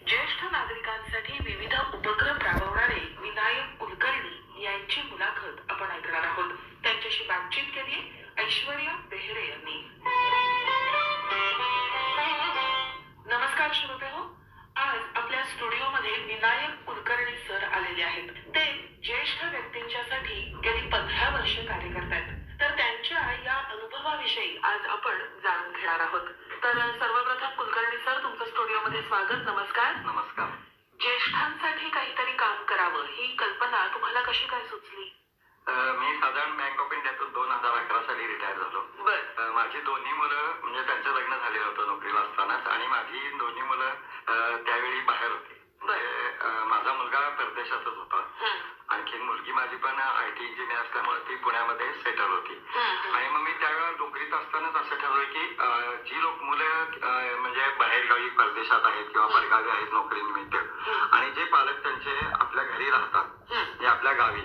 ज्येष्ठ नागरिकांसाठी विविध उपक्रम राबवणारे विनायक कुलकर्णी यांची मुलाखत आपण ऐकणार आहोत. त्यांच्याशी बातचीत केली ऐश्वर्या बेहरे यांनी. नमस्कार श्रोतेहो, आज आपल्या स्टुडिओमध्ये विनायक कुलकर्णी सर आलेले आहेत. ते ज्येष्ठ व्यक्तींच्यासाठी गेली 15 वर्ष कार्य करतात. तर त्यांच्या या अनुभवाविषयी आज आपण जाणून घेणार आहोत. तर सर्वप्रथम कुलकर्णी सर, तुमचं स्टुडिओमध्ये स्वागत. नमस्कार. नमस्कार. ज्येष्ठांसाठी काहीतरी काम करावं ही कल्पना तुम्हाला कशी काय सुचली? मी साधारण बँक ऑफ इंडियातून 2011 साली रिटायर झालो. माझी दोन्ही मुलं म्हणजे त्यांचं लग्न झालेलं होतं नोकरीला असतानाच, आणि माझी दोन्ही मुलं त्यावेळी बाहेर होती. माझा मुलगा परदेशातच होता, आणखी मुलगी माझी पण IT इंजिनियर असल्यामुळे ती पुण्यामध्ये सेटल होती. आणि मग मी त्यावेळेला नोकरीत असतानाच असं ठरवलं की जी लोक मुलं म्हणजे बाहेरगावी परदेशात आहेत किंवा परगावी आहेत नोकरीनिमित्त, आणि जे पालक त्यांचे आपल्या घरी राहतात म्हणजे आपल्या गावी,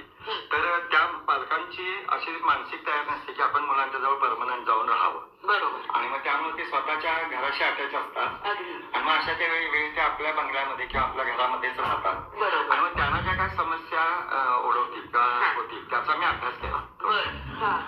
तर त्या पालकांची अशी मानसिक तयार नसते की आपण मुलांच्या जवळ परमनंट जाऊन राहावं. बरोबर. आणि मग त्यामुळे ते स्वतःच्या घराशी अटॅच असतात, आणि मग अशा त्या वेळी ते आपल्या बंगल्यामध्ये किंवा आपल्या घरामध्येच राहतात. आणि मग त्यांना ज्या काही समस्या ओढवतील किंवा होतील त्याचा मी अभ्यास केला.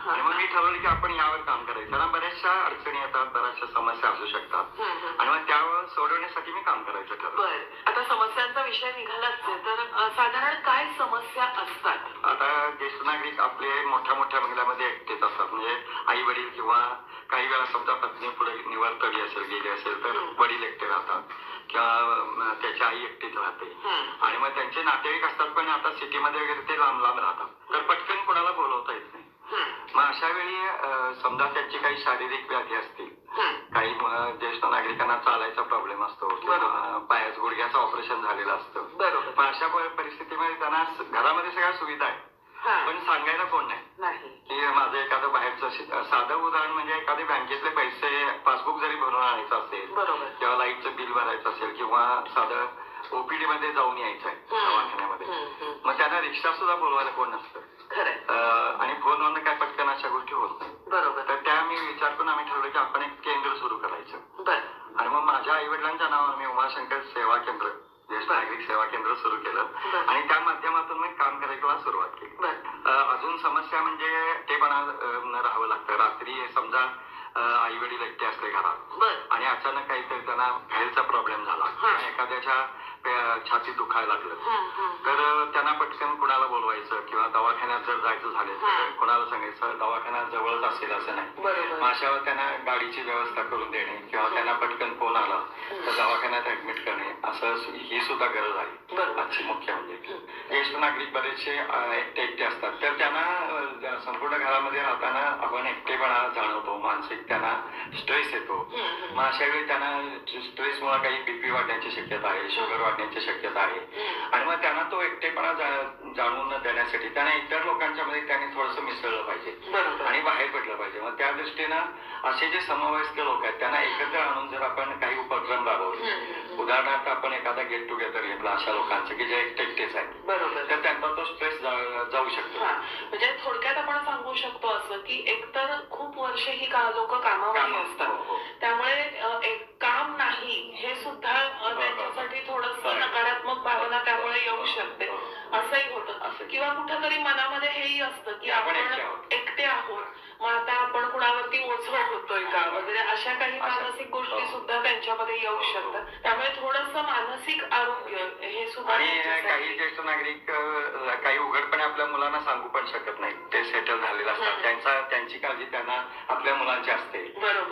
आणि मग मी ठरवलं की आपण यावर काम करायचं. त्यांना बऱ्याचशा अडचणी येतात, बऱ्याचशा समस्या असू शकतात, आणि मग त्यावर सोडवण्यासाठी मी काम करायचं ठरवलं. आता समस्यांचा विषय निघालाच आहे, तर साधारण काय समस्या असतात? आता ज्येष्ठ नागरिक आपले मोठ्या मोठ्या बंगल्यामध्ये एकटेच असतात. म्हणजे आई वडील किंवा काही वेळा समजा पत्नी पुढे निवर्तली असेल, गेली असेल, तर वडील एकटे राहतात किंवा त्याची आई एकटीच राहते. आणि मग त्यांचे नातेवाईक असतात, पण आता सिटीमध्ये वगैरे ते लांब लांब राहतात, तर पटकन कोणाला बोलवता येत नाही. मग अशा वेळी समजा त्यांची काही शारीरिक व्याधी असतील, काही ज्येष्ठ नागरिकांना चालायचा प्रॉब्लेम असतो, पायाच गुडघ्याचं ऑपरेशन झालेलं असतं. पण अशा परिस्थितीमध्ये त्यांना घरामध्ये सगळ्या सुविधा आहे, पण सांगायला कोण नाही की माझं एखादं बाहेरचं साधं उदाहरण म्हणजे एखादे बँकेतले पैसे पासबुक जरी भरून आणायचं असेल, किंवा लाईटचं बिल भरायचं असेल, किंवा साधं OPD मध्ये जाऊन यायचंय दवाखान्यामध्ये, मग त्यांना रिक्षा सुद्धा बोलवायला कोण नसतं. आणि फोनवरनं काय पटकन अशा गोष्टी होत नाही. तर त्या मी विचार करून आम्ही ठरवलं की आपण एक केंद्र सुरू करायचं. आणि मग माझ्या आई वडिलांच्या नावावर मी उमाशंकर सेवा केंद्र, ज्येष्ठ नागरिक सेवा केंद्र सुरू केलं, आणि त्या माध्यमातून मी काम करायला सुरुवात केली. अजून समस्या म्हणजे एकटेपणा राहावं लागतं. रात्री समजा आई वडील एकटे असले घरात, आणि अचानक काहीतरी त्यांना हेल्थचा प्रॉब्लेम झाला, एखाद्याच्या छातीत दुखायला लागलं, तर त्यांना पटकन कुणाला बोलवायचं, किंवा दवाखान्यात जर जायचं झालं तर कुणाला सांगायचं, दवाखाना जवळच असेल असं नाही. मग अशावर त्यांना गाडीची व्यवस्था करून देणे, किंवा त्यांना पटकन फोन आला तर दवाखान्यात ऍडमिट करणे, असं ही सुद्धा गरज आहे आजची. मुख्य म्हणजे ज्येष्ठ नागरिक बरेचसे एकटे असतात, तर त्यांना संपूर्ण घरामध्ये राहताना आपण एकटेपणा जाणवतो, मानसिक त्यांना स्ट्रेस येतो. मग अशा वेळी त्यांना स्ट्रेसमुळे काही BP वाढण्याची शक्यता आहे, शुगर वाढण्याची शक्यता आहे, आणि मग त्यांना तो एकटेपणा जाणून देण्यासाठी त्यांना इतर लोकांच्या मध्ये त्यांनी थोडंसं मिसळलं पाहिजे आणि बाहेर पडलं पाहिजे. मग त्या दृष्टीनं असे जे समवयस्क लोक आहेत त्यांना एकत्र आणून जर आपण काही उपक्रम राबवले, उदाहरणार्थ आपण एखादा गेट टुगेदर घेतला अशा लोकांचं की जे एकटेच आहेत, तर त्यांचा तो स्ट्रेस जाऊ शकतो. म्हणजे थोडक्यात आपण सांगू शकतो असं की एकतर खूप वर्ष ही लोक कामावर असतात, त्यामुळे काम नाही हे सुद्धा त्यांच्यासाठी थोडस नकारात्मक भावना त्यामुळे येऊ शकते, असंही होतं. किंवा कुठंतरी मनामध्ये हेही असतं की आपण एकटे आहोत, मग आता आपण कुणावरती ओझर होतोय का वगैरे, अशा काही मानसिक गोष्टी सुद्धा त्यांच्यामध्ये येऊ शकतात. त्यामुळे थोडस मानसिक आरोग्य हे सुद्धा. आणि काही ज्येष्ठ नागरिक काही उघडपणे आपल्या मुलांना सांगू पण शकत नाही, ते सेटल झालेले असतात, त्यांची काळजी त्यांना आपल्या मुलांची असते.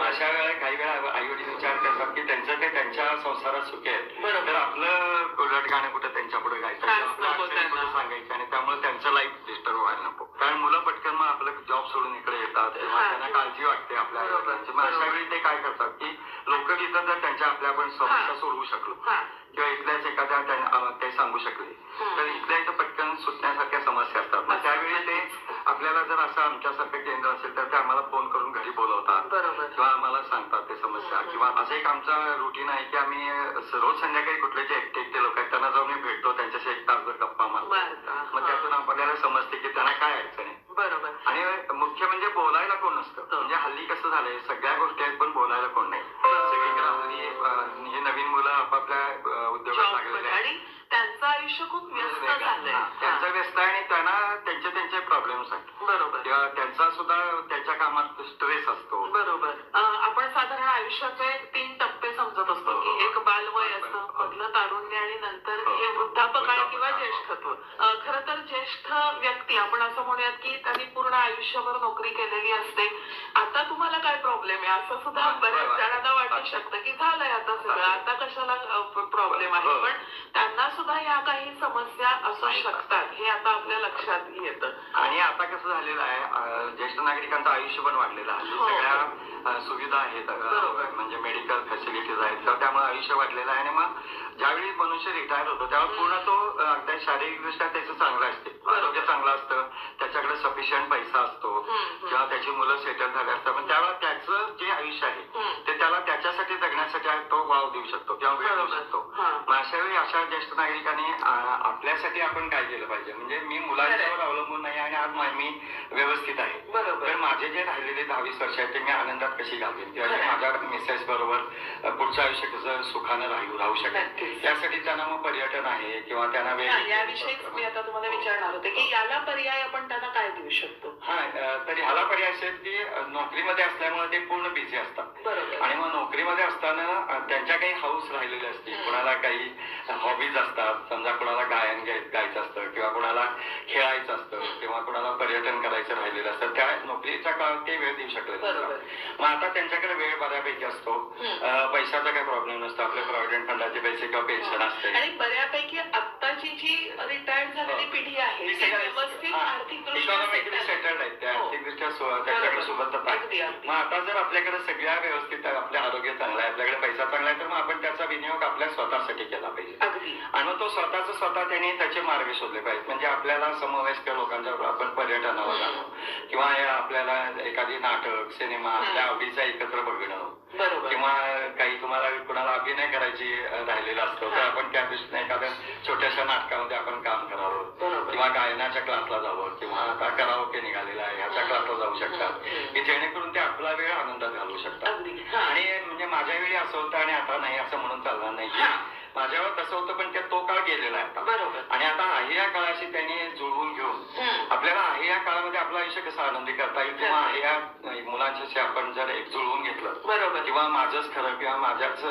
अशा वेळेला काही वेळा आई वडील विचार करतात की त्यांचं ते त्यांच्या संसारात सुखी आहेत, तर आपलं कोलट गाणं कुठं त्यांच्या पुढे गायचं, कुठं सांगायचं, आणि त्यामुळे त्यांचं लाईफ डिस्टर्ब व्हायला नको. कारण मुलं पटकन मग आपलं जॉब सोडून इकडे येतात, तेव्हा त्यांना काळजी वाटते आपल्या आई वडिलांची. मग अशा वेळी ते काय करतात की लोक तिथं जर त्यांच्या आपल्या आपण समस्या सोडवू शकलो, किंवा इथल्याच एखाद्या ते सांगू शकले, तर इथल्या इथं पटकन सुटण्यासारख्या समस्या असतात. मग त्यावेळी ते आपल्याला जर असं आमच्यासारखं केंद्र असेल तर ते आम्हाला फोन करून घरी बोलवतात, किंवा आम्हाला सांगतात ते समस्या. किंवा असं एक आमचा रुटीन आहे की आम्ही रोज संध्याकाळी कुठले जे एकटे लोक आहेत त्यांना जाऊन भेटतो, त्यांच्याशी 1 तासभर गप्पा मारतो. मग त्यातून आपल्याला समजते की त्यांना काय अडचण आहे. आणि मुख्य म्हणजे बोलायला कोण नसतं. म्हणजे हल्ली कसं झालंय, सगळ्या गोष्टी आहेत पण बोलायला कोण नाही. सगळीकडे हे नवीन मुलं आपापल्या उद्योगात असतं आणि त्यांना त्यांचे प्रॉब्लेम्स आहेत. बरोबर. किंवा त्यांचा सुद्धा त्यांच्या कामात स्ट्रेस असतो. बरोबर. आपण साधारण आयुष्याचे 3 टप्पे समजत असतो की एक बालवय असतं, मधलं तारुण्य आणि नंतर हे वृद्धापकाळ किंवा ज्येष्ठत्व. खरं तर ज्येष्ठ व्यक्ती आपण असं म्हणूयात की त्यांनी पूर्ण आयुष्यभर नोकरी केलेली असते. आता तुम्हाला काय प्रॉब्लेम आहे असं सुद्धा बऱ्याच जणांना वाटू शकतं की झालंय आता सगळं, आता कशाला प्रॉब्लेम आहे. पण त्यांना सुद्धा या काही समस्या असू शकतात हे आता आपल्या लक्षात येतं. आणि आता कसं झालेलं आहे, ज्येष्ठ नागरिकांचं आयुष्य पण वाढलेलं आहे. सगळ्या सुविधा आहेत, म्हणजे मेडिकल फॅसिलिटीज आहेत, तर त्यामुळे आयुष्य वाढलेलं आहे. आणि मग ज्यावेळी मनुष्य रिटायर होतो तेव्हा पूर्ण तो अगदी शारीरिकदृष्ट्या त्याचं चांगलं असते, आरोग्य चांगलं असतं, त्याच्याकडे सफिशियंट पैसा असतो किंवा त्याची मुलं सेटल झाले असतात. पण त्यावेळेला त्याचं जे आयुष्य आहे ते त्याला त्याच्यासाठी जगण्यासाठी तो वाव देऊ शकतो किंवा वेळ देऊ शकतो. मग अशा वेळी अशा ज्येष्ठ नागरिकांनी आपल्यासाठी आपण काय केलं पाहिजे, म्हणजे मी मुलांच्यावर अवलंबून नाही आणि आज मी व्यवस्थित आहे, तर माझे जे राहिलेले 10-20 वर्ष आहेत ते मी आनंदात कशी घालवेन किंवा माझ्या मिसेस बरोबर पुढचं आयुष्य कसं सुखानं राहू शकेल, त्यासाठी त्यांना मग पर्यटन आहे किंवा त्यांना याविषयीच मी आता तुम्हाला विचारणार होते की याला पर्याय आपण त्यांना काय देऊ शकतो. तर ह्याला पर्याय असेल की नोकरीमध्ये असल्यामुळे ते पूर्ण बिझी असतात आणि मग नोकरीमध्ये असताना त्यांच्या काही हाऊस राहिलेले असतील, कोणाला काही हॉबीज असतात, समजा कोणाला गायन गायचं असतं किंवा कोणाला खेळायचं असतं किंवा कोणाला पर्यटन करायचं राहिलेलं असतं, त्या नोकरीच्या काळात ते वेळ देऊ शकले. मग आता त्यांच्याकडे वेळ बऱ्यापैकी असतो, पैशाचा काही प्रॉब्लेम नसतो, आपल्या प्रॉव्हिडंट फंडाचे पैसे किंवा पेन्शन असते. आणि बऱ्यापैकी आत्ताची जी रिटायर्ड झालेली पिढी आहे ती व्यवस्थित इकॉनॉमिकली सेटल्ड आहेत, त्या आर्थिकदृष्ट्या त्यांच्याकडे सोबतच आहे. मग आता जर आपल्याकडे सगळ्या व्यवस्थित आहे, आपले आरोग्य चांगलं आहे, आपल्याकडे पैसा चांगला आहे, तर मग आपण त्याचा विनियोग आपल्या स्वतःसाठी केला पाहिजे. आणि मग तो स्वतः त्यांनी त्याचे मार्ग शोधले पाहिजेत. म्हणजे आपल्याला समवयस्क लोकांच्या आपण पर्यटनाला जाणं किंवा आपल्याला एखादी नाटक सिनेमा आपल्या आवडीचा एकत्र बघणं किंवा काही तुम्हाला कुणाला अभिनय करायची राहिलेला असतो तर आपण त्या दृष्टीने एखाद्या छोट्याशा नाटकामध्ये आपण काम करावं किंवा गायनाच्या क्लासला जावं किंवा आता कराओके निघालेला आहे ह्याच्या क्लासला जाऊ शकतात की जेणेकरून ते आपला वेळ आनंदात घालवू शकतात. आणि म्हणजे माझ्या वेळी असं होतं आणि आता नाही असं म्हणून चालणार नाही की माझ्यावर तसं होतं, पण तो काळ गेलेला आहे आता. आणि आता आहे या काळाशी त्यांनी जुळवून घेऊन आपल्याला आहे या काळामध्ये आपलं आयुष्य कसं आनंदी करता येईल किंवा आहे या मुलांच्याशी आपण जर एक जुळवून घेतलं किंवा माझंच खरं किंवा माझ्याच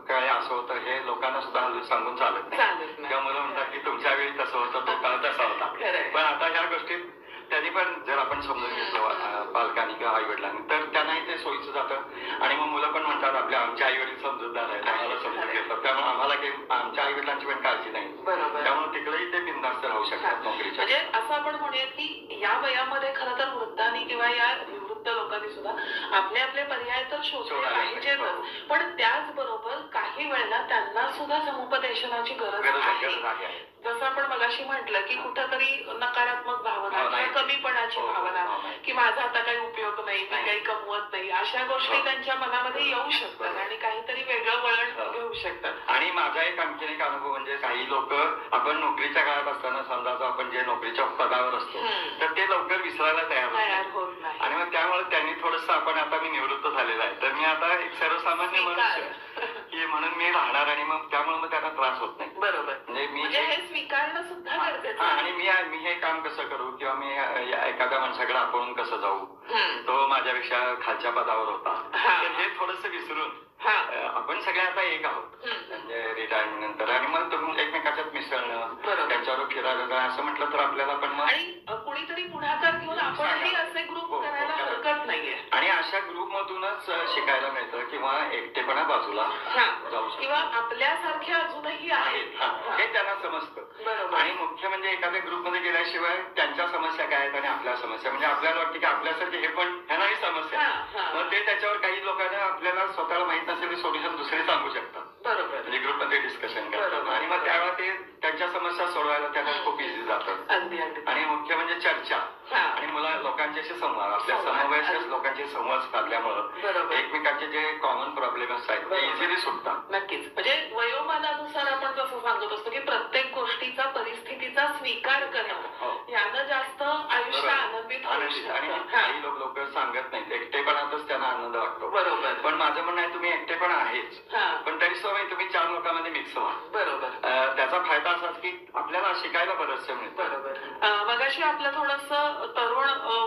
काय असं होतं हे लोकांना सुद्धा हल्ली सांगून चालत नाही किंवा मला म्हणतात की तुमच्या वेळी तसं होतं तो काळ तसा होता. पण आता ह्या गोष्टीत त्यांनी पण जर आपण समजून घेतलं पालकांनी किंवा आई वडिलांनी तर त्यांनाही ते सोयीचं जातं. आणि मग मुलं पण म्हणतात आपल्या आमच्या आई वडील समजूतदार आहेत, आम्हाला समजून घेतलं, त्यामुळे आम्हाला काही आमच्या आई वडिलांची पण काळजी नाही, त्यामुळे तिकडेही ते बिनधास्त राहू शकतात नोकरीच्या. म्हणजे असं आपण म्हणूयात की या वयामध्ये खरं तर वृद्धांनी किंवा या निवृत्त लोकांनी सुद्धा आपले आपले पर्याय तर शोधले पाहिजेतच, पण त्याचबरोबर काही वेळेला त्यांना सुद्धा समुपदेशनाची गरज आहे. जसं आपण मगाशी म्हटलं की कुठंतरी नकारात्मक भावना किंवा कमीपणाची भावना की माझा आता काही उपयोग नाही, मी काही कमवत नाही, अशा गोष्टी त्यांच्या मनामध्ये येऊ शकतात आणि काहीतरी वेगळं वळण घेऊ शकतात. आणि माझा आणखी एक अनुभव म्हणजे काही लोक आपण नोकरीच्या काळात असताना समजा आपण जे नोकरीच्या पदावर असतो तर ते लवकर विसरायला तयार होत नाही. आणि मग त्यामुळे त्यांनी थोडस आपण आता मी निवृत्त झालेला आहे तर मी आता एक सर्वसामान्य मनुष्य की म्हणून मी राहणार आणि मग त्यामुळे मग त्यांना त्रास होत नाही. बरोबर. म्हणजे हे स्वीकारणं सुद्धा गरजेचं. आणि मी हे काम कसं करू किंवा मी एखाद्या माणसाकडे आपण कसं जाऊ, तो माझ्यापेक्षा खालच्या पदावर होता, तर हे थोडस विसरून आपण सगळे आता एक आहोत म्हणजे रिटायरमेंट नंतर. आणि मग एकमेकाच्यात मिसळणं त्यांच्यावर फिरायला असं म्हटलं तर आपल्याला पण मग कुणीतरी पुढाकार घेऊन आपणही असे ग्रुप करायला हरकत नाहीये. आणि अशा ग्रुप मधूनच शिकायला मिळतं किंवा एकटेपणा बाजूला जाऊ शकतो किंवा आपल्यासारखे अजूनही आहेत हे त्यांना समजतं. आणि मुख्य म्हणजे एखाद्या ग्रुप मध्ये गेल्याशिवाय त्यांच्या समस्या काय आहेत आणि आपल्या समस्या म्हणजे आपल्याला वाटतं की आपल्यासारखे हे पण ह्यांनाही समस्या मग ते त्याच्यावर काही लोकांना आपल्याला स्वतःला माहित नसेल सोल्युशन दुसरे सांगू शकतात. म्हणजे ग्रुपमध्ये डिस्कशन करतात आणि मग त्यावेळेला ते त्यांच्या समस्या सोडवायला त्यांना खूप इझी जातात. आणि मुख्य म्हणजे चर्चा आणि लोकांच्याशी संवाद आपल्या समवयस्क लोकांचे संवाद साधल्यामुळे एकमेकांचे जे कॉमन प्रॉब्लेम्स आहेत ते इझिली सुटतात. नक्कीच. म्हणजे वयोमानानुसार आपण जसं सांगत असतो की प्रत्येक गोष्टीचा परिस्थितीचा स्वीकार करणं यानं जास्त आयुष्य आनंदित होऊ शकतं. आणि काही लोक सांगत नाहीत, एकटेपणातच त्यांना आनंद वाटतो. पण माझं म्हणणं आहे तुम्ही एकटेपणा आहेच पण तरी सवय तुम्ही 4 लोकांमध्ये मिक्स व्हा. त्याचा फायदा असाच की आपल्याला शिकायला बरंचसं मिळतं. मगाशी आपलं थोडंसं तरुण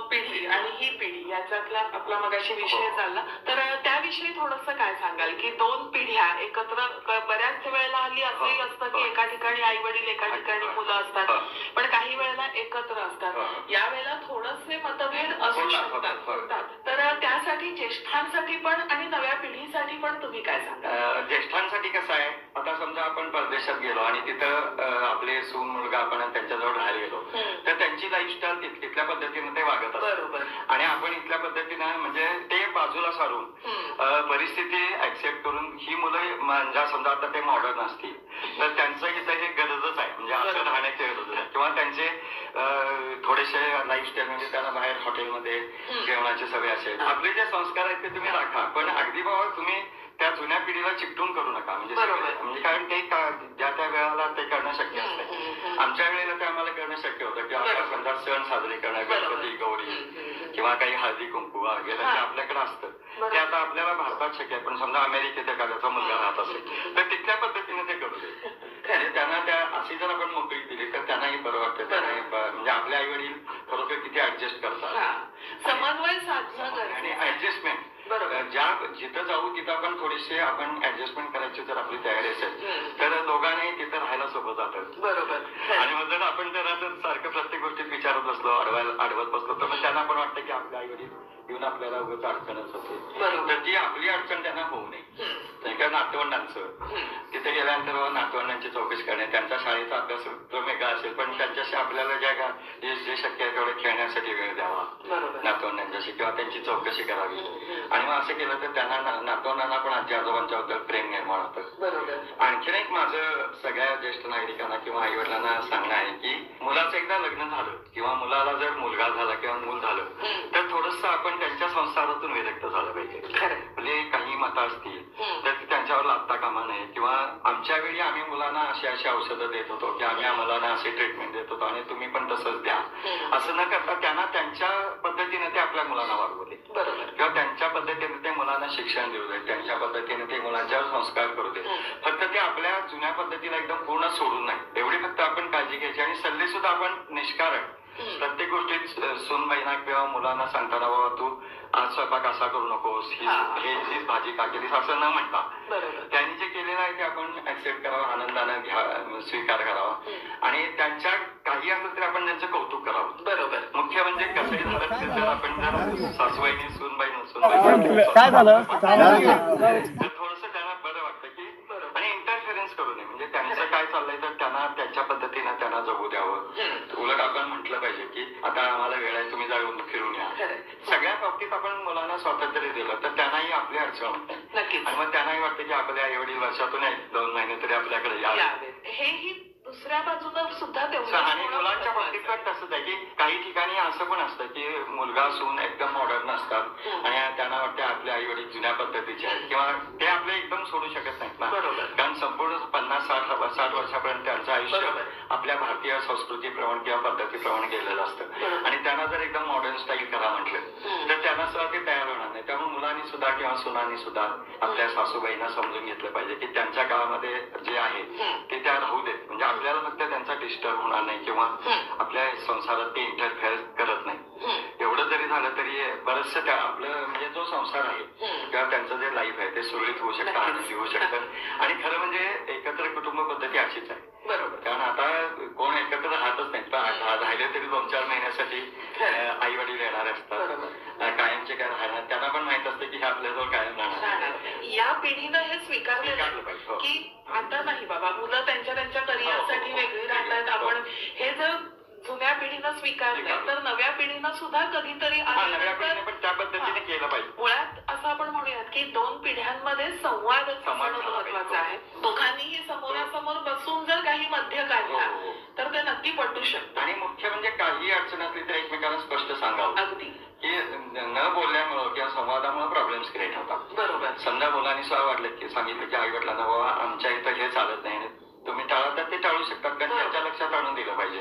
पिढी आणि ही पिढी याच्यातला आपला मगाशी विषय चालला, तर त्याविषयी थोडंसं काय सांगाल की दोन पिढ्या एकत्र बऱ्याच वेळेला हल्ली असंही असतं की एका ठिकाणी आई वडील एका ठिकाणी मुलं असतात, पण काही वेळेला एकत्र असतात. यावेळेला थोडेसे मतभेद असू शकतात, तर त्यासाठी ज्येष्ठांसाठी पण आणि नव्या पिढीसाठी पण तुम्ही काय सांगाल? ज्येष्ठांसाठी कसं आहे, आता समजा आपण परदेशात गेलो आणि तिथं आपले सून मुलगा आपण त्यांच्याजवळ राहायला गेलो, तर त्यांची लाईफस्टाईल तिथल्या पद्धतीने ते वागत असतात आणि आपण इथल्या पद्धतीनं म्हणजे ते बाजूला सारून परिस्थिती ऍक्सेप्ट करून ही मुलं म्हणजे समजा आता ते मॉडर्न असतील तर त्यांचं इथं हे गरजच आहे, म्हणजे असं राहण्याची गरज आहे किंवा त्यांचे थोडेसे लाईफस्टाईल म्हणजे त्यांना बाहेर हॉटेलमध्ये जेवणाची सवय असेल. आपले जे संस्कार आहेत ते तुम्ही राखा, पण अगदी बाबा तुम्ही त्या जुन्या पिढीला चिकटून करू नका, म्हणजे कारण ते ज्या त्या वेळेला ते करणं शक्य असतं. आमच्या वेळेला ते आम्हाला करणं शक्य होतं की आपल्या समजा सण साजरे करणं, गणपती गौरी किंवा काही हळदी कुंकू वगैरे जे आपल्याकडे असतं ते आता आपल्याला भारतात शक्य आहे, पण समजा अमेरिकेत एखाद्याचा मुलगा राहत असेल तर तिथल्या पद्धतीने ते करू दे. म्हणजे त्यांना त्या अशी जर आपण मोकळी दिली तर त्यांनाही बरं वाटतं, म्हणजे आपले आई वडील खरोखर किती ऍडजस्ट करतात, समन्वय साधणं आणि ऍडजस्टमेंट ज्या जिथं जाऊ तिथं आपण थोडीशी आपण ऍडजस्टमेंट करायची जर आपली तयारी असेल तर दोघांनाही तिथं राहायला सोबत जातात. बरोबर. आणि मग जर आपण त्यांना सारखं प्रत्येक गोष्टीत विचारत बसलो, आडवत बसलो, तर त्यांना पण वाटतं की आपल्या आई वडील येऊन आपल्याला उगाच अडचणच होते, तर ती आपली अडचण त्यांना होऊ नये. कारण नातवंडांचं तिथे गेल्यानंतर नातवंडांची चौकशी करणे, त्यांच्या शाळेचा अभ्यास वेगळा असेल, पण त्यांच्याशी आपल्याला जे शक्य आहे तेवढे खेळण्यासाठी वेळ द्यावा नातवंडांच्याशी किंवा त्यांची चौकशी करावी. आणि मग असं केलं तर त्यांना नातवंडांना पण आजी आजोबांच्या बद्दल प्रेम निर्माण होतं. आणखीन एक माझं सगळ्या ज्येष्ठ नागरिकांना किंवा आई वडिलांना सांगणं आहे की मुलाचं एकदा लग्न झालं किंवा मुलाला जर मुलगा झाला किंवा मूल झालं तर थोडंसं आपण त्यांच्या संसारातून विरक्त झालं पाहिजे. म्हणजे काही मतं असतील तर त्यांच्यावर लादता कामा नये, किंवा आमच्या वेळी आम्ही मुलांना अशी औषधं देत होतो की आम्ही मुलांना असे ट्रीटमेंट देत होतो आणि तुम्ही पण तसंच द्या, असं न करता त्यांना त्यांच्या पद्धतीने ते आपल्या मुलांना वागवू दे किंवा त्यांच्या पद्धतीने ते मुलांना शिक्षण देऊ दे, त्यांच्या पद्धतीने ते मुलांच्यावर संस्कार करू दे. फक्त ते आपल्या जुन्या पद्धतीला एकदम पूर्ण सोडून नाही, एवढी फक्त आपण काळजी घ्यायची आणि सल्ले सुद्धा आपण निष्कारण प्रत्येक गोष्टीत सूनबाईंना किंवा मुलांना सांगताना बाबा तू आज स्वयंपाक असा करू नकोस, ही भाजी का केलीस असं न म्हणता त्यांनी जे केलेलं आहे ते आपण ऍक्सेप्ट करावं, आनंदानं स्वीकार करावा आणि त्यांच्या काही असलं तरी आपण त्यांचं कौतुक करावं. मुख्य म्हणजे कसंही झालं तर आपण जर सासूबाईनी सूनबाई काय झालं तर थोडंसं त्यांना बरं वाटतं की आणि इंटरफिरन्स करू नये, म्हणजे त्यांचं काय चाललंय तर त्यांना त्यांच्या पद्धतीनं त्यांना जगू द्यावं. उलट आपण म्हटलं पाहिजे की आता आम्हाला वेळ आहे, तुम्ही जाऊन फिरून या. सगळ्या बाबतीत आपण मुलांना स्वातंत्र्य दिलं तर त्यांनाही आपली अडचण होत नाही आणि मग त्यांनाही वाटतं की आपल्या आई वडील वर्षातून 1-2 महिने तरी आपल्याकडे यावेत. हेही दुसऱ्या बाजूला सुद्धा तेवढं. आणि मुलांच्या बाबतीत पण तसंच आहे की काही ठिकाणी असं पण असतं की मुलगा सून एकदम मॉडर्न असतात आणि त्यांना वाटतं आपले आई वडील जुन्या पद्धतीचे आहेत किंवा ते आपले एकदम सोडू शकत नाहीत ना, कारण संपूर्ण 50-60 वर्षापर्यंत त्यांचं आयुष्य आपल्या भारतीय संस्कृतीप्रमाणे किंवा पद्धतीप्रमाणे गेलेलं असतं आणि त्यांना जर एकदम मॉडर्न स्टाईल करा म्हटलं तर त्यांना सुद्धा ते तयार होणार नाही. त्यामुळे मुलांनी सुद्धा किंवा सुनांनी सुद्धा आपल्या सासूबाईंना समजून घेतलं पाहिजे की त्यांच्या काळामध्ये जे आहे ते त्या राहू देत, म्हणजे आपल्याला फक्त त्यांचा डिस्टर्ब होणार नाही किंवा आपल्या संसारात ते इंटरफेअर करत नाही. एवढं जरी झालं तरी बरंचसं आपलं म्हणजे जो संसार आहे किंवा त्यांचं जे लाईफ आहे ते सुरळीत होऊ शकतं, आनंदी होऊ शकतं. आणि खरं म्हणजे एकत्र कुटुंब पद्धती अशीच आहे, कारण आता कोण एकत्र राहतच नाही, राहिले तरी 2-4 महिन्यासाठी आई वडील येणारे असतात, कायमचे काय राहणार, त्यांना पण माहित असतं की हे आपल्याजवळ कायम राहणार. या पिढीनं हे स्वीकारलं पाहिजे की आता नाही बाबा, मुलं त्यांच्या करिअरसाठी वेगळी राहतात. आपण हे जर जुन्या पिढीनं स्वीकारलं तर नव्या पिढीनं सुद्धा कधीतरी पण त्या पद्धतीने केलं पाहिजे. मुळात असं आपण म्हणूयात की 2 पिढ्यांमध्ये संवाद महत्वाचा आहे. दोघांनीही समोरासमोर बसून जर काही मध्य काढला तर ते नक्की पटू शकतं. आणि मुख्य म्हणजे काही अडचण असली तर एकमेकांना स्पष्ट सांगावं. अगदी की न बोलल्यामुळं किंवा संवादामुळे प्रॉब्लेम्स क्रिएट होतात. समजा मुलांनी सुद्धा वाटलं की सांगितलं की आई वडिलांना बाबा आमच्या इथं हे चालत नाही, तुम्ही टाळतात ते टाळू शकतात, कारण त्यांच्या लक्षात आणून दिलं पाहिजे.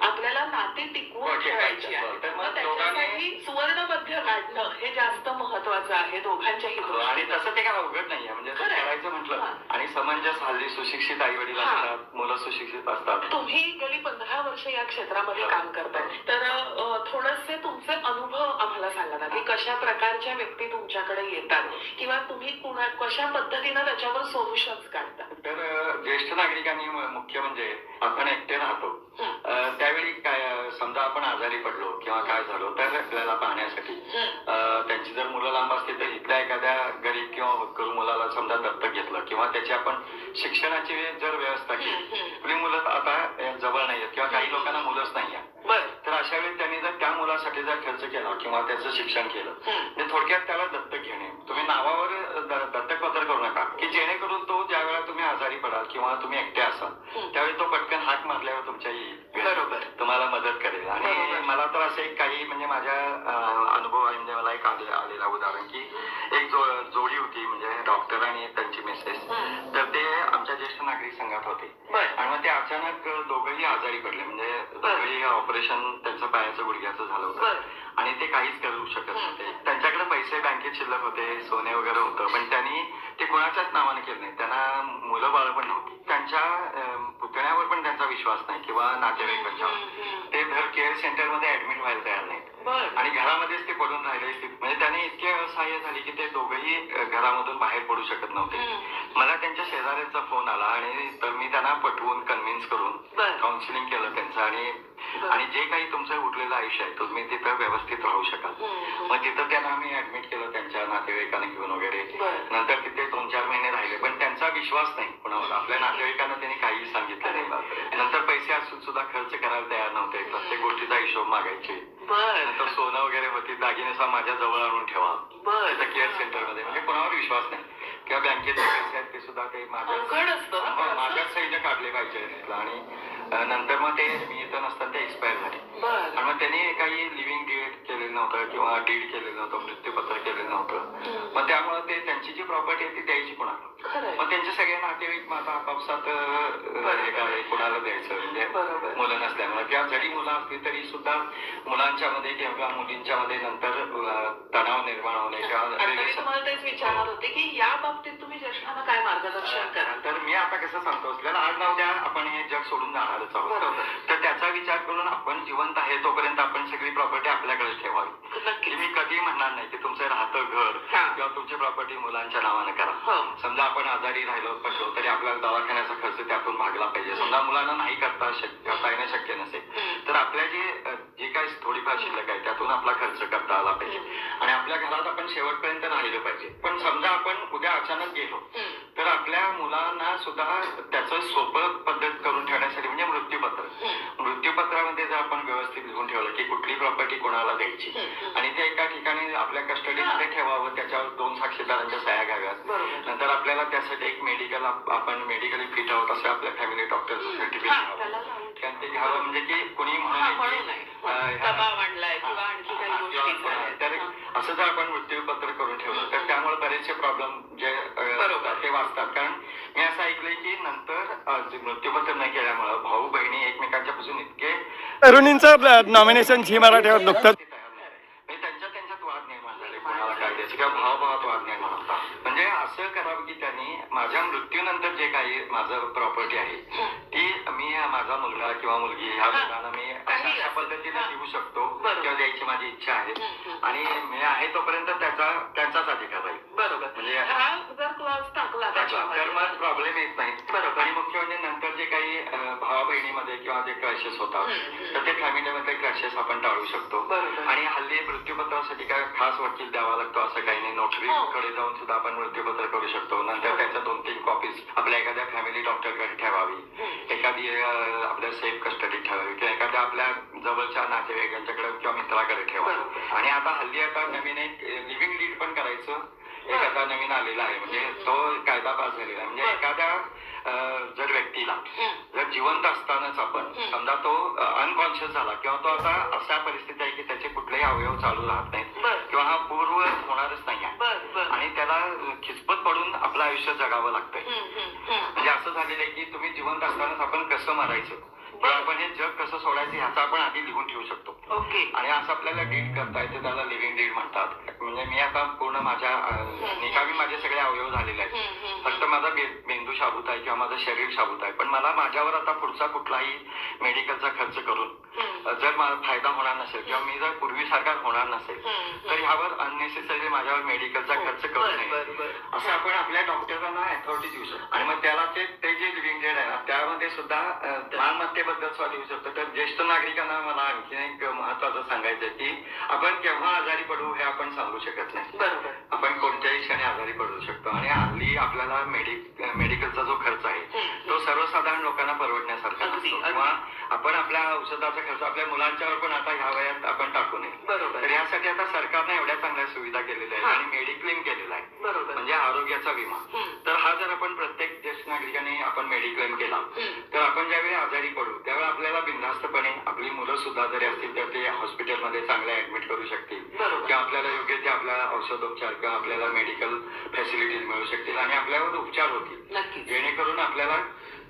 आपल्याला नाते टिकवून ठेवायची आहे, त्याच्यासाठी सुवर्णमध्य काढणं हे जास्त महत्वाचं आहे दोघांच्याही. आणि तसं ते काय अवघड नाहीये, म्हणजे करायचं म्हटलं आणि समंजस हल्ली सुशिक्षित आई वडील असतात, मुलं सुशिक्षित असतात. तुम्ही गेली 15 वर्ष या क्षेत्रामध्ये काम करताय, तर थोडेसे तुमचे अनुभव आम्हाला सांगा ना, की कशा प्रकारच्या व्यक्ती तुमच्याकडे येतात किंवा तुम्ही कशा पद्धतीनं त्याच्यावर सोल्युशन्स काढता. तर ज्येष्ठ नागरिकांनी मुख्य म्हणजे आपण एकटे राहतो, त्यावेळी काय समजा आपण आजारी पडलो किंवा काय झालो तर आपल्याला पाहण्यासाठी त्यांची जर मुलं लांब असतील तर इथल्या एखाद्या गरीब किंवा होतकरू मुलाला समजा दत्तक घेतलं किंवा त्याची आपण शिक्षणाची जर व्यवस्था केली. आपली मुलं आता जवळ नाहीयेत किंवा काही लोकांना मुलंच नाही आहे, तर अशा वेळी त्यांनी जर त्या मुलासाठी जर खर्च केला किंवा त्याचं शिक्षण केलं तर थोडक्यात त्याला दत्तक घेणे. तुम्ही नावावर दत्तक पत्र करू नका, की जेणेकरून तो ज्या वेळा तुम्ही आजारी पडाल किंवा तुम्ही एकटे असाल त्यावेळी तो पटकन हाक मारल्यावर तुमच्या येईल, बरोबर, तुम्हाला मदत करेल. आणि मला तर असे काही म्हणजे माझ्या अनुभवामध्ये मला एक आलेला उदाहरण की एक जोडी होती, म्हणजे डॉक्टर आणि त्यांची मिसेस. तर ते आमच्या ज्येष्ठ नागरिक संघात होते आणि मग ते अचानक दोघंही आजारी पडले, म्हणजे दोघंही ऑपरेशन त्यांचं पायाचं गुडघ्याचं झालं होतं आणि ते काहीच करू शकत नव्हते. त्यांच्याकडे पैसे बँकेत शिल्लक होते, सोने वगैरे होतं, पण त्यांनी ते कोणाच्याच नावाने केलं नाही. त्यांना मुलं बाळ पण नव्हती, त्यांच्या पुतण्यावर पण त्यांचा विश्वास नाही किंवा नातेवाईकांच्यावर. ते धर केअर सेंटरमध्ये ऍडमिट व्हायला तयार नाहीत आणि घरामध्येच ते पडून राहिले. म्हणजे त्यांनी इतके असहाय्य झाले की ते दोघंही घरामधून बाहेर पडू शकत नव्हते. मला त्यांच्या शेजाऱ्यांचा फोन आला आणि तर मी त्यांना पटवून कन्व्हिन्स करून काउन्सिलिंग केलं त्यांचं आणि जे काही तुमचं उरलेलं आयुष्य आहे तुम्ही तिथं व्यवस्थित राहू शकाल. मग तिथं त्यांना आम्ही ऍडमिट केलं त्यांच्या नातेवाईकांना घेऊन वगैरे. नंतर तिथे 2-4 महिने राहिले, पण त्यांचा विश्वास नाही कुणावर. आपल्या नातेवाईकांना त्यांनी काही सांगितलं नाही. नंतर पैसे असून सुद्धा खर्च करायला तयार नव्हते, प्रत्येक गोष्टीचा हिशोब मागायचे. नंतर सोनं वगैरे होती, दागिने माझ्या जवळ आणून ठेवा केअर सेंटर मध्ये, म्हणजे कोणावर विश्वास नाही. किंवा बँकेचे पैसे आहेत ते सुद्धा ते माझ्याच सहीने काढले पाहिजे. आणि नंतर मग ते मी इथं नसताना ते एक्सपायर झाले आणि मग त्यांनी काही लिव्हिंग डीड केलेलं नव्हतं किंवा डीड केलेलं नव्हतं, मृत्यूपत्र केलेलं नव्हतं. मग त्यामुळे ते त्यांची जी प्रॉपर्टी आहे ती द्यायची कोणाला. मग त्यांचे सगळे नातेवाईक मग आता आपापसात कोणाला द्यायचं, म्हणजे मुलं नसल्यामुळे किंवा जरी मुलं असली तरी सुद्धा मुलांच्या मध्ये किंवा मुलींच्या मध्ये नंतर तणाव निर्माण होणे किंवा तुम्हाला तेच विचारणार होते की या बाबतीत तुम्ही ज्येष्ठांना काय मार्गदर्शन करा. तर मी आता कसं सांगतो, आपल्याला आज ना उद्या आपण हे जग सोडून जाणारच आहोत, तर त्याचा विचार करून आपण जिवंत आहे तोपर्यंत आपण सगळी प्रॉपर्टी आपल्याकडे ठेवावी. मी कधी म्हणणार नाही की तुमचं राहतं घर किंवा तुमची प्रॉपर्टी मुलांच्या नावाने करा. समजा आपण आजारी राहिलो पडलो तरी आपल्याला दवाखान्याचा खर्च त्यातून भागला पाहिजे. समजा मुलांना नाही करता येणं शक्य नसेल तर आपल्या जे काही थोडीफार शिल्लक आहे त्यातून आपला खर्च करता आला पाहिजे आणि आपल्या घरात आपण शेवटपर्यंत राहिलं पाहिजे. पण समजा आपण उद्या अचानक गेलो तर आपल्या मुलांना सुद्धा त्याचं सोपं पद्धत करून ठेवण्यासाठी म्हणजे मृत्यूपत्रामध्ये जर आपण व्यवस्थित लिहून ठेवलं की कुठली प्रॉपर्टी कोणाला द्यायची आणि ते एका ठिकाणी आपल्या कस्टडीमध्ये ठेवावं, त्याच्यावर 2 साक्षीदारांच्या सह्या घ्याव्यात. नंतर आपल्याला त्यासाठी एक मेडिकल आपण मेडिकली फिट आहोत असं आपल्या फॅमिली डॉक्टरचं सर्टिफिकेट घ्यावं. ते घ्यावं म्हणजे की कोणी तर असं जर आपण मृत्यूपत्र करून ठेवलं तर त्यामुळे बरेचसे प्रॉब्लेम जे ते वाचतात. कारण मी असं ऐकलंय की नंतर मृत्यूपत्र न केल्यामुळे भाऊ बहिणी एकमेकांच्या पासून इतके तरुणींचं नॉमिनेशन झी मराठीवर नुकतंच त्यांच्यात वाद निर्माण झाले, कोणाला काय द्यायचे किंवा भावाभावात वाद निर्माण होता. म्हणजे असं करावं की त्यांनी माझ्या मृत्यूनंतर जे काही माझं प्रॉपर्टी आहे ती मी माझा मुलगा किंवा मुलगी ह्या मुलांना मी अशा पद्धतीने देऊ शकतो किंवा द्यायची माझी इच्छा आहे आणि मी आहे तोपर्यंत त्यांचाच अधिकार आहे. बरोबर, म्हणजे तर मग प्रॉब्लेम येत नाही. आणि मुख्य म्हणजे नंतर जे काही भावा बहिणीमध्ये किंवा जे क्रॅशेस होतात तर ते फॅमिलीमध्ये क्रॅशेस आपण टाळू शकतो. आणि हल्ली मृत्यूपत्रासाठी काय खास वकील द्यावा लागतो असं काही नाही, नोटरीकडे जाऊन सुद्धा आपण मृत्यूपत्र करू शकतो. नंतर त्याच्या 2-3 कॉपीज आपल्या एखाद्या फॅमिली डॉक्टरकडे ठेवावी, एखादी आपल्या सेफ कस्टडी ठेवावी किंवा एखाद्या आपल्या जवळच्या नातेवाईकांच्याकडे किंवा मित्राकडे ठेवावी. आणि आता हल्ली आता नवीन एक लिव्हिंग डीड पण करायचं एखादा नवीन आलेला आहे, म्हणजे तो कायदा पास झालेला आहे. म्हणजे एखाद्या जर व्यक्तीला जर जिवंत असतानाच आपण समजा तो अनकॉन्शियस झाला किंवा तो आता अशा परिस्थिती आहे की त्याचे कुठलेही अवयव चालू राहत नाहीत किंवा हा पूर्व होणारच नाही आहे आणि त्याला खिचपत पडून आपलं आयुष्य जगावं लागतंय. म्हणजे असं झालेलं आहे की तुम्ही जिवंत असतानाच आपण कसं मरायचं किंवा आपण हे जग कसं सोडायचं ह्याचं आपण आधी लिहून ठेवू शकतो. आणि असं आपल्याला डीड करता येते, त्याला लिव्हिंग डीड म्हणतात. म्हणजे मी आता पूर्ण माझ्या निकामी माझे सगळे अवयव झालेले आहेत, फक्त माझा मेंदू मेंदू शाबूत आहे किंवा माझं शरीर शाबूत आहे, पण मला माझ्यावर आता पुढचा कुठलाही मेडिकलचा खर्च करून जर मला फायदा होणार नसेल किंवा मी जर पूर्वीसारखा होणार नसेल तर ह्यावर अननेसेसरी माझ्यावर मेडिकलचा खर्च करू नये असं आपण आपल्या डॉक्टरांना अथॉरिटी देऊ शकतो. आणि मग त्याला ते जे लिव्हिंग डेड आहे ना त्यामध्ये सुद्धा मालमत्तेबद्दल सवाल येऊ शकतो. तर ज्येष्ठ नागरिकांना मला आणखी एक महत्वाचं सांगायचं की आपण केव्हा आजारी पडू हे आपण सांगू शकत नाही. बरोबर. आपण कोणत्याही क्षणी आजारी पडू शकतो आणि हल्ली आपल्याला मेडिकलचा जो खर्च आहे तो सर्वसाधारण लोकांना परवडण्यासारखा नसतो किंवा आपण आपल्या औषधाचा खर्च आपल्या मुलांच्यावर पण आता ह्या वयात आपण टाकू नये. बरोबर. तर यासाठी आता सरकारने एवढ्या चांगल्या सुविधा केलेल्या आहेत आणि मेडिक्लेम केलेला आहे. बरोबर. म्हणजे आरोग्याचा विमा. तर हा जर आपण प्रत्येक ज्येष्ठ नागरिकांनी आपण मेडिक्लेम केला तर आपण ज्यावेळी आजारी पडू त्यावेळी आपल्याला बिनधास्तपणे आपली मुलं सुद्धा जरी असतील तर ते हॉस्पिटलमध्ये चांगले ऍडमिट करू शकतील किंवा आपल्याला योग्य ते आपल्या औषधोपचार किंवा आपल्याला मेडिकल फॅसिलिटीज मिळू शकतील आणि आपल्यावर उपचार होतील जेणेकरून आपल्याला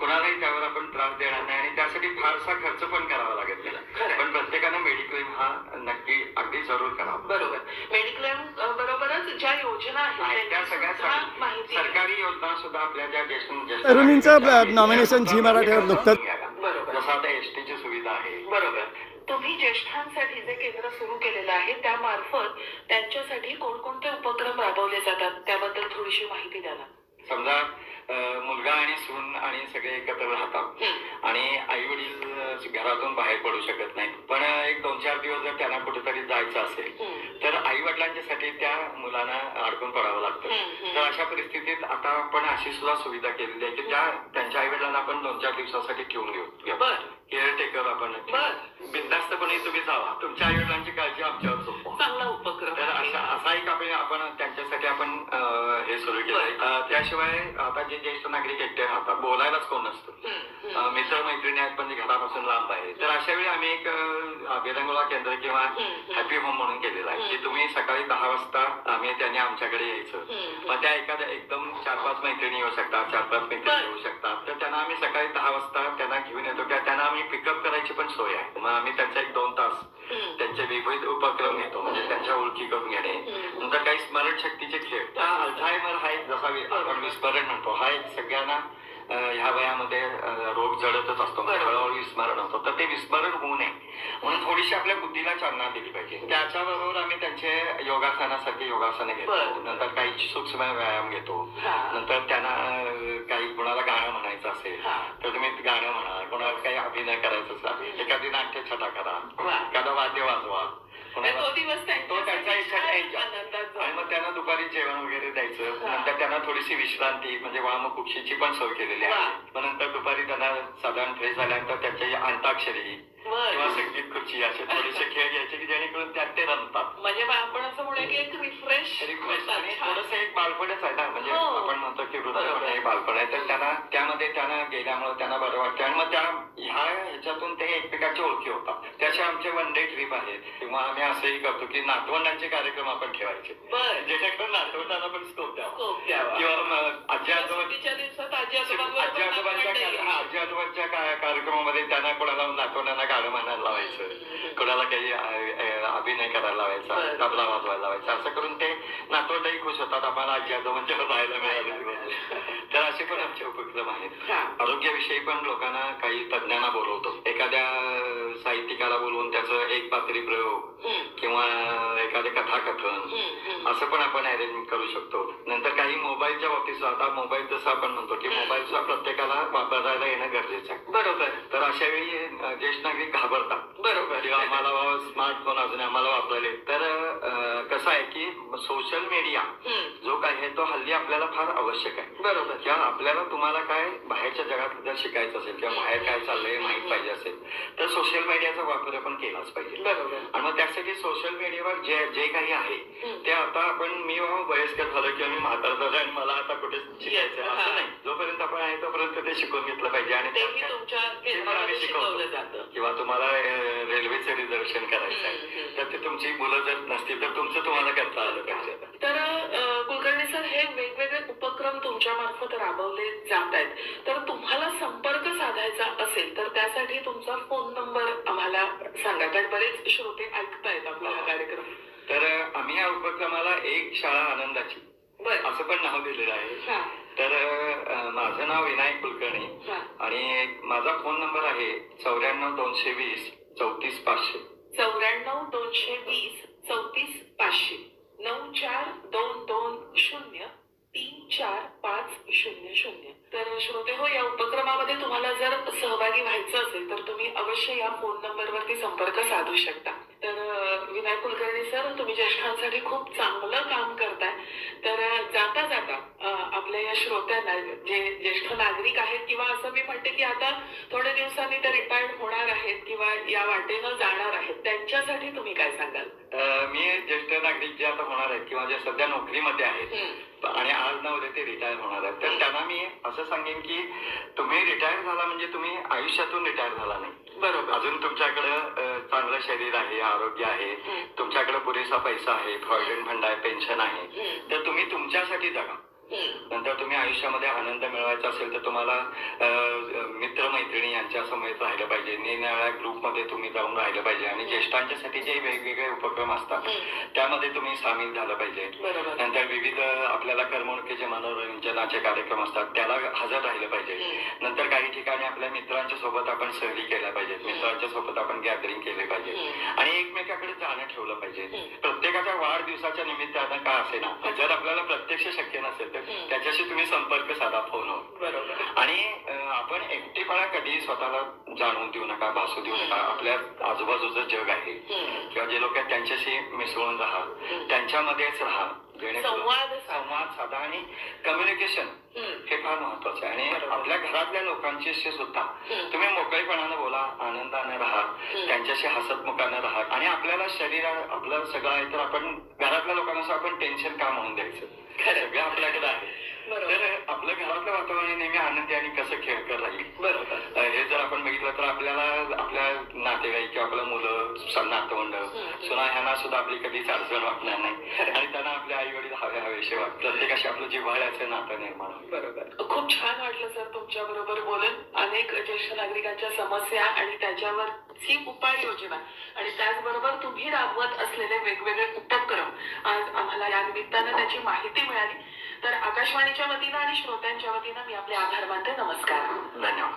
कुणालाही त्यावर आपण त्रास देणार नाही आणि त्यासाठी फारसा खर्च पण करावा लागत नाही. पण प्रत्येकाने मेडिक्लेम हा नक्की अगदी जरूर करावा. बरोबर. मेडिक्लेम बरोबरच ज्या योजना आहेत त्या सगळ्या सरकारी योजना सुद्धा आपल्या ज्या ज्येष्ठ तरुणींचं नॉमिनेशन झी मराठीवर नुकतंच बरोबर. जसं आता एसटीची सुविधा आहे. बरोबर. तुम्ही ज्येष्ठांसाठी जे केंद्र सुरू केलेलं आहे त्यामार्फत त्यांच्यासाठी कोणकोणते उपक्रम राबवले जातात त्याबद्दल थोडीशी माहिती द्या ना. समजा मुलगा आणि सून आणि सगळे एकत्र राहतात आणि आई वडील घरातून बाहेर पडू शकत नाही पण एक 2-4 दिवस जर त्यांना कुठेतरी जायचं असेल तर आई वडिलांच्यासाठी त्या मुलांना अडकून पडावं लागतं. तर अशा परिस्थितीत आता आपण अशी सुद्धा सुविधा केलेली आहे की त्यांच्या आई वडिलांना आपण 2-4 दिवसासाठी ठेवून घेऊ. केअरटेकर आपण बिनधास्तपणे तुम्ही जावा तुमच्या आई वडिलांची काळजी आमच्यावर सोपवा. चांगला उपक्रम. तर असा एक आपण त्यांच्यासाठी आपण हे सुरू केलं. त्याशिवाय आता जे ज्येष्ठ नागरिक एकटे राहतात बोलायलाच कोण नसतं मित्रमैत्रिणी आहेत पण घरापासून लांब आहे तर अशा वेळी आम्ही एक विरंगुळा केंद्र किंवा हॅपी होम म्हणून केलेला आहे की तुम्ही सकाळी 10 वाजता त्यांनी आमच्याकडे यायचं मग त्या एखाद्या एकदम 4-5 मैत्रिणी येऊ शकतात 4-5 मैत्रिणी येऊ शकतात तर त्यांना आम्ही सकाळी 10 वाजता त्यांना घेऊन येतो किंवा त्यांना आम्ही पिकअप करायची पण सोय आहे. मग आम्ही त्यांचा 1-2 तास त्यांचे विविध उपक्रम घेतो म्हणजे त्यांच्या ओळखी करून घेणे नंतर काही स्मरणशक्तीचे खेळ. अल्झायमर हा एक जसा आपण विस्मरण म्हणतो हा एक सगळ्यांना ह्या वयामध्ये रोग जडतच असतो हळूहळू विस्मरण होतं तर ते विस्मरण होऊ नये म्हणून थोडीशी आपल्या बुद्धीला चालना दिली पाहिजे. त्याच्याबरोबर आम्ही त्यांचे योगासनासारखी योगासने घेतो नंतर काही सूक्ष्म व्यायाम घेतो नंतर त्यांना काही कोणाला गाणं म्हणायचं असेल तर तुम्ही गाणं म्हणा कोणाला काही अभिनय करायचा असेल एखादी नाट्यछटा करा एखादं वाद्य वाजवा तो त्यांच्या इच्छा आणि मग त्यांना दुपारी जेवण वगैरे द्यायचं नंतर त्यांना थोडीशी विश्रांती म्हणजे वामकुक्षीची पण सोय केलेली आहे. मग नंतर दुपारी त्यांना साधारण फ्रेश झाल्यानंतर त्यांच्या अंताक्षरी किंवा संगीत खुर्ची असे थोडेसे खेळ घ्यायचे की जेणेकरून त्यात ते रमतात. म्हणजे आपण असं म्हणूया की एक रिफ्रेश आणि थोडंसं एक बालपणच आहे ना म्हणजे आपण म्हणतो की वृद्धपण हे बालपण आहे तर त्यांना गेल्यामुळे त्यांना बरं वाटतं आणि मग ह्याच्यातून ते एकमेकांच्या ओळखी होतात. त्याचे आमचे वन डे ट्रिप आहेत किंवा आम्ही असंही करतो की नातवंडांचे कार्यक्रम आपण ठेवायचे जेणेकरून नातवंडांना पण स्कोप द्यावा किंवा आजी आजोबांच्या कार्यक्रमामध्ये त्यांना कोणाला नातवंडांना गाणं म्हणायला लावायचं कोणाला काही अभिनय करायला लावायचा तबला वाजवायला लावायचा असं करून ते नातवंडही खुश होतात आम्हाला आजी आजोबांच्या राहायला मिळालं. तर असे पण आमचे उपक्रम आहेत. आरोग्याविषयी पण लोकांना काही तज्ञांना बोलवतो एखाद्या साहित्यिकाला बोलवून त्याचं एक पात्री प्रयोग किंवा एखादे कथाकथन असं पण आपण अरेंज करू शकतो. नंतर काही मोबाईलच्या बाबतीत आता मोबाईल जसं आपण म्हणतो की मोबाईल सुद्धा प्रत्येकाला वापरायला येणं गरजेचं आहे. बरोबर. तर अशा वेळी ज्येष्ठ नागरिक घाबरतात बरोबर किंवा आम्हाला स्मार्टफोन अजून आम्हाला वापरायले तर कसं आहे की सोशल मीडिया जो काय आहे तो हल्ली आपल्याला फार आवश्यक आहे. बरोबर. किंवा आपल्याला तुम्हाला काय बाहेरच्या जगात जर शिकायचं असेल किंवा बाहेर काय चाललंय माहित पाहिजे असेल तर सोशल मीडियाचा वापर आपण केलाच पाहिजे. बरोबर. आणि मग त्यासाठी सोशल मीडियावर जे काही आहे ते आता आपण मी वयस्कर झालं किंवा मी म्हातार झालं आणि मला आता कुठे शिकायचं असं नाही जोपर्यंत आपण आहे तोपर्यंत ते शिकून घेतलं पाहिजे आणि आम्ही शिकवलं जातं किंवा तुम्हाला रेल्वेचं रिझर्वेशन करायचं आहे तर ते तुमची मुलं जर नसतील तर तुमचं तुम्हाला करता आलं पाहिजे. तर कुलकर्णी सर हे वेगवेगळे उपक्रम तुमच्या मार्फत राबवले जात आहेत तर तुम्हाला संपर्क साधायचा असेल तर त्यासाठी तुमचा फोन नंबर आम्हाला सांगा कारण बरेच श्रोते ऐकतायत आपला हा कार्यक्रम. तर आम्ही या उपक्रमाला एक शाळा आनंदाची असं पण नाव दिलेलं आहे. तर माझं नाव विनायक कुलकर्णी हा. आणि माझा फोन नंबर आहे 94 220 34 500. 94 220 34 500 9420345000. तर श्रोते हो, या उपक्रमामध्ये तुम्हाला जर सहभागी व्हायचं असेल तर तुम्ही अवश्य या फोन नंबरवरती संपर्क साधू शकता. तर विनायक कुलकर्णी सर, तुम्ही ज्येष्ठांसाठी खूप चांगलं काम करताय. तर जाता जाता आपल्या या श्रोत्यांना, जे ज्येष्ठ नागरिक आहेत किंवा असं मी म्हणते की आता थोड्या दिवसांनी ते रिटायर्ड होणार आहेत किंवा या वाटेनं जाणार आहेत, त्यांच्यासाठी तुम्ही काय सांगाल? मी ज्येष्ठ नागरिक जे आता होणार आहेत किंवा जे सध्या नोकरीमध्ये आहेत आणि आज ना उद्या ते रिटायर होणार आहेत, तर त्यांना मी असं सांगेन की तुम्ही रिटायर झाला म्हणजे तुम्ही आयुष्यातून रिटायर झाला नाही. बरोबर. अजून तुमच्याकडं चांगलं शरीर आहे, आरोग्य आहे, तुमच्याकडे पुरेसा पैसा आहे, प्रॉव्हिडंट फंड आहे, पेन्शन आहे, तर तुम्ही तुमच्यासाठी जगा. नंतर तुम्ही आयुष्यामध्ये आनंद मिळवायचा असेल तर तुम्हाला मित्रमैत्रिणी यांच्या समेत राहिलं पाहिजे, निरनिराळ्या ग्रुपमध्ये तुम्ही जाऊन राहिलं पाहिजे आणि ज्येष्ठांच्यासाठी जे वेगवेगळे उपक्रम असतात त्यामध्ये तुम्ही सामील झालं पाहिजे. नंतर विविध आपल्याला करमणुकीचे मनोरंजनाचे कार्यक्रम असतात त्याला हजर राहिलं पाहिजे. नंतर काही ठिकाणी आपल्या मित्रांच्या सोबत आपण सहली केल्या पाहिजेत, मित्रांच्या सोबत आपण गॅदरिंग केले पाहिजे आणि एकमेकाकडे जाणं ठेवलं पाहिजे. प्रत्येकाच्या वाढदिवसाच्या निमित्तानं का असे ना, जर आपल्याला प्रत्यक्ष शक्य नसेल तर त्याच्याशी तुम्ही संपर्क साधा फोनवर. बरोबर. आणि आपण एकटेपणा कधी स्वतःला जाणवून देऊ नका, भासू देऊ नका. आपल्या आजूबाजूचं जग आहे किंवा जे लोक आहेत त्यांच्याशी मिसळून राहा, त्यांच्यामध्येच राहा, संवाद साधा आणि कम्युनिकेशन हे फार महत्वाचं आहे. आणि आपल्या घरातल्या लोकांशी सुद्धा तुम्ही मोकळेपणानं बोला, आनंदाने राहा, त्यांच्याशी हसतमुखानं राहा. आणि आपल्याला शरीर आपलं सगळं आहे तर आपण घरातल्या लोकांना आपण टेन्शन का म्हणून द्यायचं, सगळं आपल्याकडे आहे. तर आपलं घरातलं वातावरण नेहमी आनंदी आणि कसं खेळकर राहील. बरोबर. हे जर आपण बघितलं तर आपल्याला आपल्या नातेवाईक किंवा आपल्या मुलं, नातवंड, सुना ह्यांना सुद्धा आपली कधीच अडचण वाटणार नाही आणि त्यांना आपले आई वडील हवेसे वाटतात. प्रत्येकाशी आपलं जिव्हाळ्याचं नातं निर्माण. बरोबर. खूप छान वाटलं सर तुमच्या बरोबर बोलून. अनेक ज्येष्ठ नागरिकांच्या समस्या आणि त्याच्यावरची उपाययोजना आणि त्याचबरोबर तुम्ही राबवत असलेले वेगवेगळे उपक्रम आज आम्हाला या निमित्तानं त्याची माहिती मिळाली. तर आकाशवाणीच्या वतीनं आणि श्रोत्यांच्या वतीनं मी आपले आभार मानते. नमस्कार. धन्यवाद.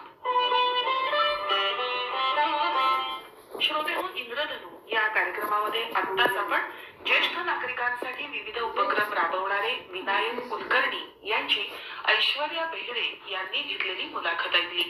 श्रोतेहो, इंद्रधनु या कार्यक्रमामध्ये आत्ताच आपण ज्येष्ठ नागरिकांसाठी विविध उपक्रम राबवणारे विनायक कुलकर्णी यांची ऐश्वर्या बेहरे यांनी घेतलेली मुलाखत ऐकली.